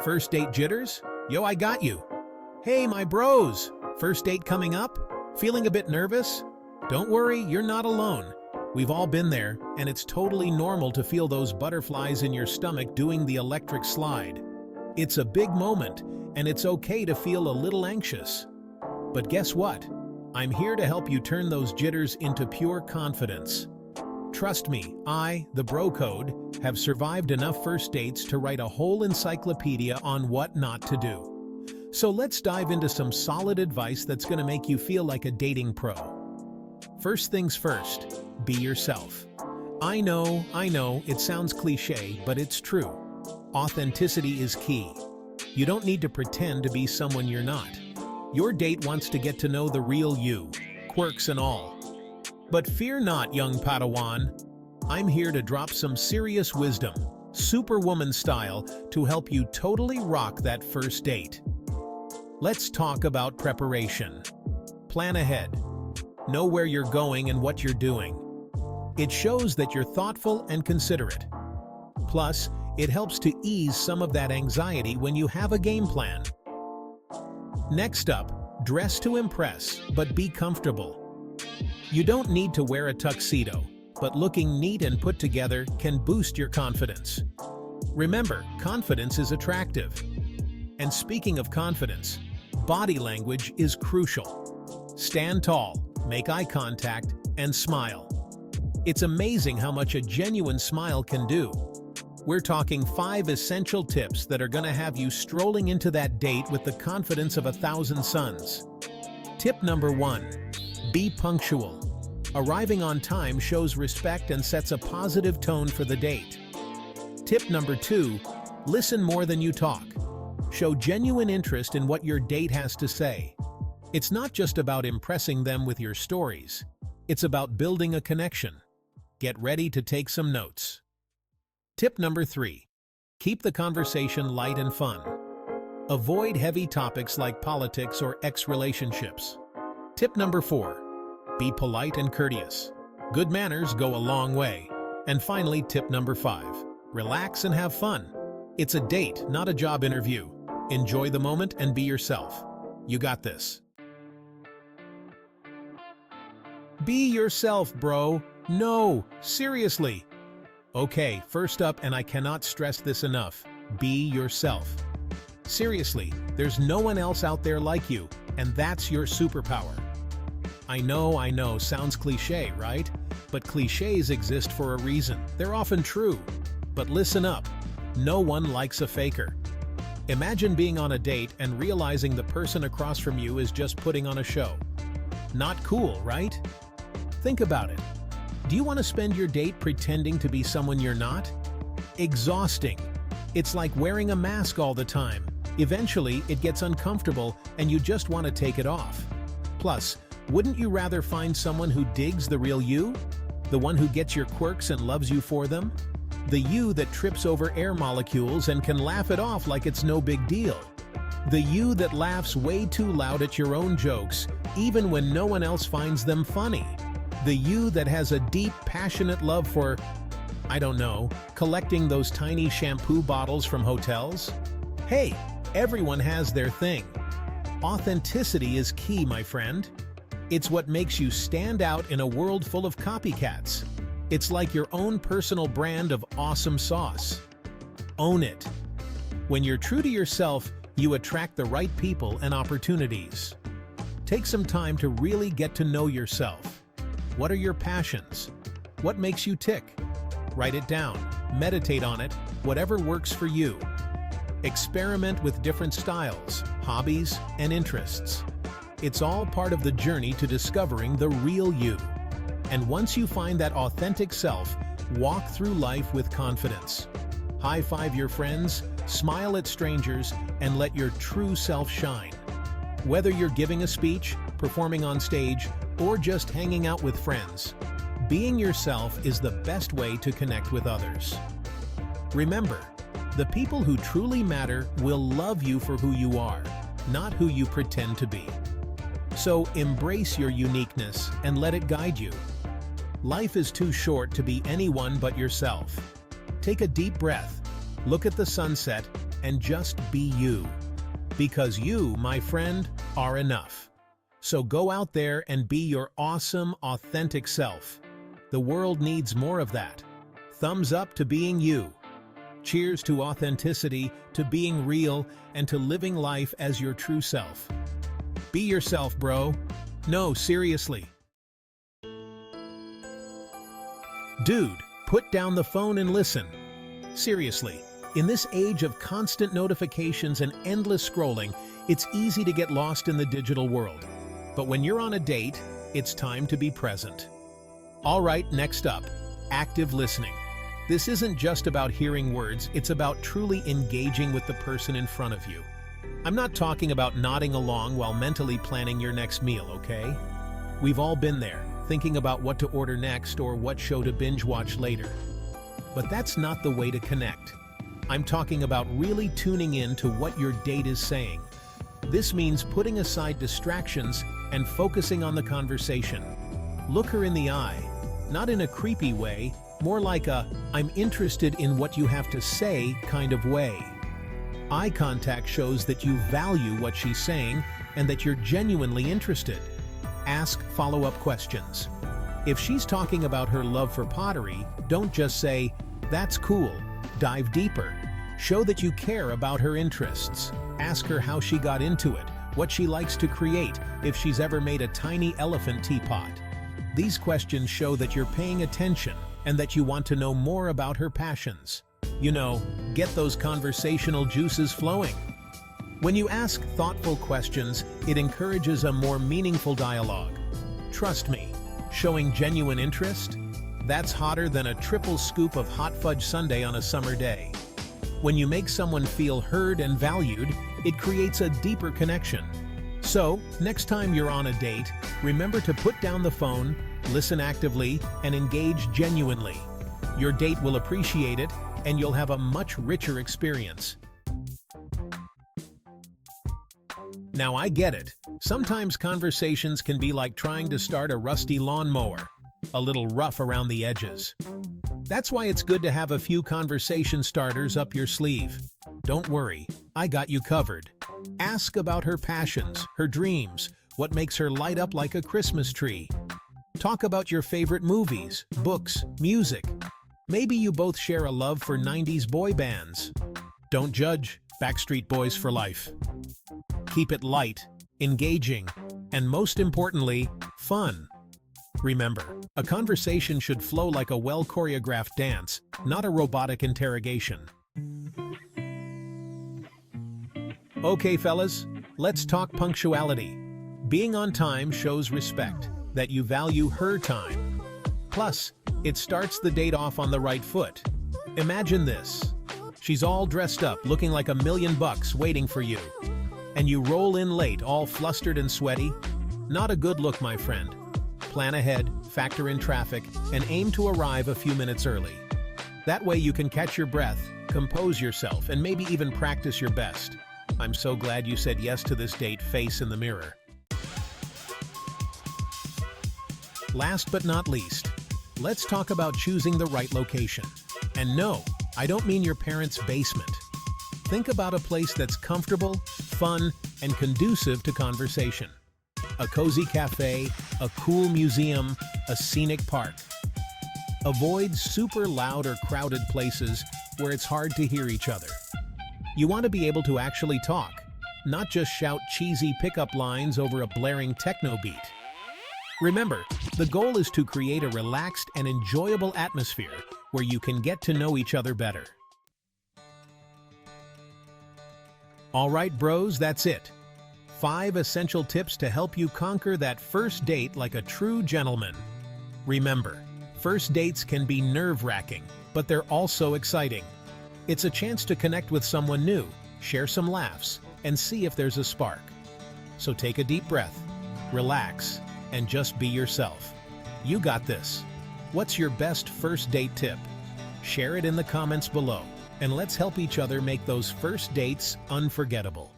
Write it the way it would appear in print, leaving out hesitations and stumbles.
First date jitters? Yo, I got you. Hey, my bros! First date coming up? Feeling a bit nervous? Don't worry, you're not alone. We've all been there, and it's totally normal to feel those butterflies in your stomach doing the electric slide. It's a big moment, and it's okay to feel a little anxious. But guess what? I'm here to help you turn those jitters into pure confidence. Trust me, the bro code, have survived enough first dates to write a whole encyclopedia on what not to do. So let's dive into some solid advice that's going to make you feel like a dating pro. First things first, be yourself. I know, it sounds cliche, but it's true. Authenticity is key. You don't need to pretend to be someone you're not. Your date wants to get to know the real you, quirks and all. But fear not, young Padawan. I'm here to drop some serious wisdom, Superwoman style, to help you totally rock that first date. Let's talk about preparation. Plan ahead. Know where you're going and what you're doing. It shows that you're thoughtful and considerate. Plus, it helps to ease some of that anxiety when you have a game plan. Next up, dress to impress, but be comfortable. You don't need to wear a tuxedo, but looking neat and put together can boost your confidence. Remember, confidence is attractive. And speaking of confidence, body language is crucial. Stand tall, make eye contact, and smile. It's amazing how much a genuine smile can do. We're talking 5 essential tips that are going to have you strolling into that date with the confidence of 1,000 suns. Tip number 1. Be punctual. Arriving on time shows respect and sets a positive tone for the date. Tip number 2. Listen more than you talk. Show genuine interest in what your date has to say. It's not just about impressing them with your stories. It's about building a connection. Get ready to take some notes. Tip number 3. Keep the conversation light and fun. Avoid heavy topics like politics or ex-relationships. Tip number 4. Be polite and courteous. Good manners go a long way. And finally, tip number 5. Relax and have fun. It's a date, not a job interview. Enjoy the moment and be yourself. You got this. Be yourself, bro. No, seriously. Okay, first up, and I cannot stress this enough, be yourself. Seriously, there's no one else out there like you, and that's your superpower. I know, sounds cliche, right? But cliches exist for a reason. They're often true. But listen up, no one likes a faker. Imagine being on a date and realizing the person across from you is just putting on a show. Not cool, right? Think about it. Do you want to spend your date pretending to be someone you're not? Exhausting. It's like wearing a mask all the time. Eventually, it gets uncomfortable and you just want to take it off. Plus, wouldn't you rather find someone who digs the real you? The one who gets your quirks and loves you for them? The you that trips over air molecules and can laugh it off like it's no big deal? The you that laughs way too loud at your own jokes, even when no one else finds them funny? The you that has a deep, passionate love for, I don't know, collecting those tiny shampoo bottles from hotels? Hey, everyone has their thing. Authenticity is key, my friend. It's what makes you stand out in a world full of copycats. It's like your own personal brand of awesome sauce. Own it. When you're true to yourself, you attract the right people and opportunities. Take some time to really get to know yourself. What are your passions? What makes you tick? Write it down, meditate on it, whatever works for you. Experiment with different styles, hobbies, and interests. It's all part of the journey to discovering the real you. And once you find that authentic self, walk through life with confidence. High-five your friends, smile at strangers, and let your true self shine. Whether you're giving a speech, performing on stage, or just hanging out with friends, being yourself is the best way to connect with others. Remember, the people who truly matter will love you for who you are, not who you pretend to be. So embrace your uniqueness and let it guide you. Life is too short to be anyone but yourself. Take a deep breath, look at the sunset, and just be you. Because you, my friend, are enough. So go out there and be your awesome, authentic self. The world needs more of that. Thumbs up to being you. Cheers to authenticity, to being real, and to living life as your true self. Be yourself, bro. No, seriously. Dude, put down the phone and listen. Seriously, in this age of constant notifications and endless scrolling, it's easy to get lost in the digital world. But when you're on a date, it's time to be present. All right, next up, active listening. This isn't just about hearing words, it's about truly engaging with the person in front of you. I'm not talking about nodding along while mentally planning your next meal, okay? We've all been there, thinking about what to order next or what show to binge watch later. But that's not the way to connect. I'm talking about really tuning in to what your date is saying. This means putting aside distractions and focusing on the conversation. Look her in the eye, not in a creepy way, more like a "I'm interested in what you have to say" kind of way. Eye contact shows that you value what she's saying and that you're genuinely interested. Ask follow-up questions. If she's talking about her love for pottery, don't just say, "That's cool." Dive deeper. Show that you care about her interests. Ask her how she got into it, what she likes to create, if she's ever made a tiny elephant teapot. These questions show that you're paying attention and that you want to know more about her passions. You know, get those conversational juices flowing. When you ask thoughtful questions, it encourages a more meaningful dialogue. Trust me, showing genuine interest? That's hotter than a triple scoop of hot fudge sundae on a summer day. When you make someone feel heard and valued, it creates a deeper connection. So, next time you're on a date, remember to put down the phone, listen actively, and engage genuinely. Your date will appreciate it, and you'll have a much richer experience. Now I get it. Sometimes conversations can be like trying to start a rusty lawnmower, a little rough around the edges. That's why it's good to have a few conversation starters up your sleeve. Don't worry, I got you covered. Ask about her passions, her dreams, what makes her light up like a Christmas tree. Talk about your favorite movies, books, music. Maybe you both share a love for 90s boy bands. Don't judge, Backstreet Boys for life. Keep it light, engaging, and most importantly, fun. Remember, a conversation should flow like a well-choreographed dance, not a robotic interrogation. Okay, fellas, let's talk punctuality. Being on time shows respect, that you value her time. Plus, it starts the date off on the right foot. Imagine this. She's all dressed up, looking like $1,000,000 waiting for you. And you roll in late, all flustered and sweaty. Not a good look, my friend. Plan ahead, factor in traffic, and aim to arrive a few minutes early. That way you can catch your breath, compose yourself, and maybe even practice your best. I'm so glad you said yes to this date. Face in the mirror. Last but not least, let's talk about choosing the right location. And no, I don't mean your parents' basement. Think about a place that's comfortable, fun, and conducive to conversation. A cozy cafe, a cool museum, a scenic park. Avoid super loud or crowded places where it's hard to hear each other. You want to be able to actually talk, not just shout cheesy pickup lines over a blaring techno beat. Remember, the goal is to create a relaxed and enjoyable atmosphere where you can get to know each other better. All right, bros, that's it. 5 essential tips to help you conquer that first date like a true gentleman. Remember, first dates can be nerve-wracking, but they're also exciting. It's a chance to connect with someone new, share some laughs, and see if there's a spark. So take a deep breath, relax, and just be yourself. You got this. What's your best first date tip? Share it in the comments below, and let's help each other make those first dates unforgettable.